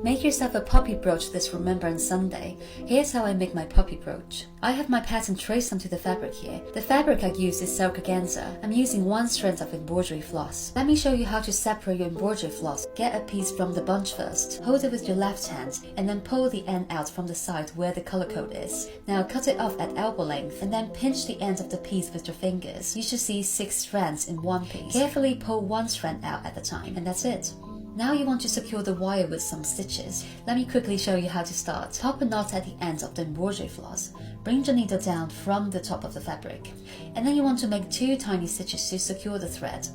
Make yourself a poppy brooch this Remembrance Sunday. Here's how I make my poppy brooch. I have my pattern traced onto the fabric here. The fabric I use is silk organza. I'm using 1 strand of embroidery floss. Let me show you how to separate your embroidery floss. Get a piece from the bunch first. Hold it with your left hand and then pull the end out from the side where the color code is. Now cut it off at elbow length and then pinch the end of the piece with your fingers. You should see 6 strands in one piece. Carefully pull 1 strand out at a time, and that's it. Now you want to secure the wire with some stitches. Let me quickly show you how to start. Top a knot at the end of the embroidery floss. Bring the needle down from the top of the fabric. And then you want to make 2 tiny stitches to secure the thread.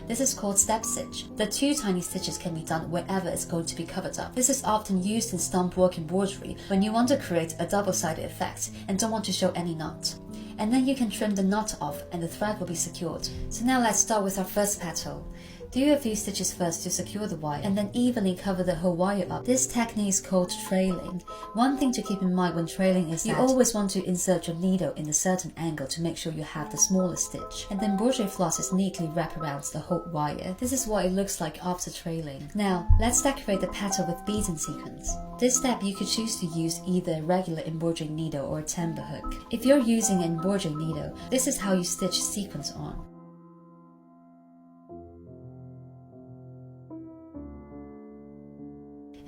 This is called step stitch. The 2 tiny stitches can be done wherever it's going to be covered up. This is often used in stump work embroidery when you want to create a double-sided effect and don't want to show any knot. And then you can trim the knot off and the thread will be secured. So now let's start with our first petal. Do a few stitches first to secure the wire and then evenly cover the whole wire up. This technique is called trailing. One thing to keep in mind when trailing is you always want to insert your needle in a certain angle to make sure you have the smallest stitch. And the embroidery floss is neatly wrapped around the whole wire. This is what it looks like after trailing. Now, let's decorate the petal with beads and sequins. This step you could choose to use either a regular embroidery needle or a timber hook. If you're using an embroidery needle, this is how you stitch sequins on.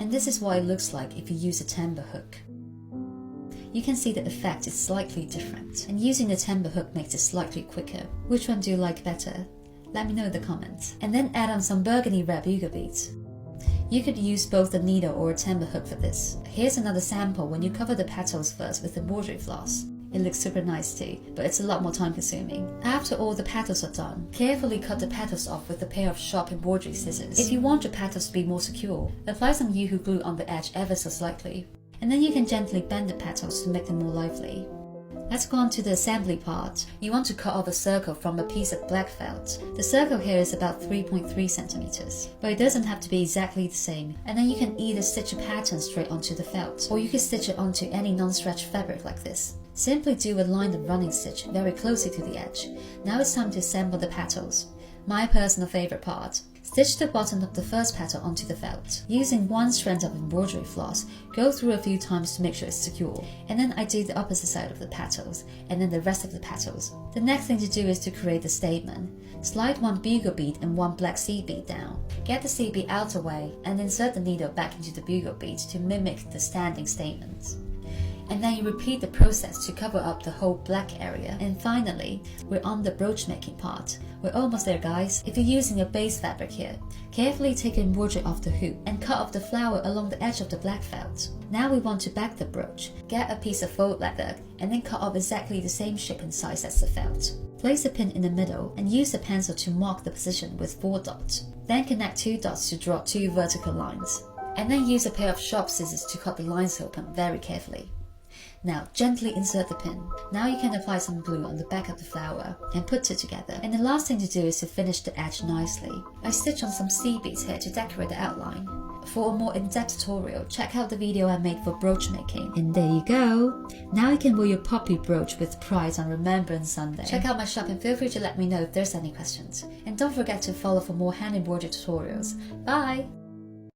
And this is what it looks like if you use a timber hook. You can see the effect is slightly different, and using the timber hook makes it slightly quicker. Which one do you like better? Let me know in the comments. And then add on some burgundy red bugle beads. You could use both a needle or a timber hook for this. Here's another sample when you cover the petals first with embroidery floss. It looks super nice too, but it's a lot more time consuming. After all the petals are done, carefully cut the petals off with a pair of sharp embroidery scissors. If you want your petals to be more secure, apply some Yoo-hoo glue on the edge ever so slightly. And then you can gently bend the petals to make them more lively. Let's go on to the assembly part. You want to cut off a circle from a piece of black felt. The circle here is about 3.3 centimeters, but it doesn't have to be exactly the same. And then you can either stitch a pattern straight onto the felt, or you can stitch it onto any non-stretch fabric like this. Simply do a lined and running stitch very closely to the edge. Now it's time to assemble the petals. My personal favorite part. Stitch the bottom of the first petal onto the felt. Using 1 strand of embroidery floss, go through a few times to make sure it's secure. And then I do the opposite side of the petals, and then the rest of the petals. The next thing to do is to create the statement. Slide 1 bugle bead and 1 black seed bead down. Get the seed bead out of the way, and insert the needle back into the bugle bead to mimic the standing statement. And then you repeat the process to cover up the whole black area. And finally, we're on the brooch making part. We're almost there, guys. If you're using a base fabric here, carefully take embroidery off the hoop and cut off the flower along the edge of the black felt. Now we want to back the brooch. Get a piece of faux leather and then cut off exactly the same shape and size as the felt. Place a pin in the middle and use a pencil to mark the position with 4 dots. Then connect 2 dots to draw 2 vertical lines. And then use a pair of sharp scissors to cut the lines open very carefully. Now gently insert the pin. Now you can apply some glue on the back of the flower and put it together. And the last thing to do is to finish the edge nicely. I stitch on some seed beads here to decorate the outline. For a more in-depth tutorial, check out the video I made for brooch making. And there you go! Now you can wear your poppy brooch with pride on Remembrance Sunday. Check out my shop and feel free to let me know if there's any questions. And don't forget to follow for more hand embroidery tutorials. Bye!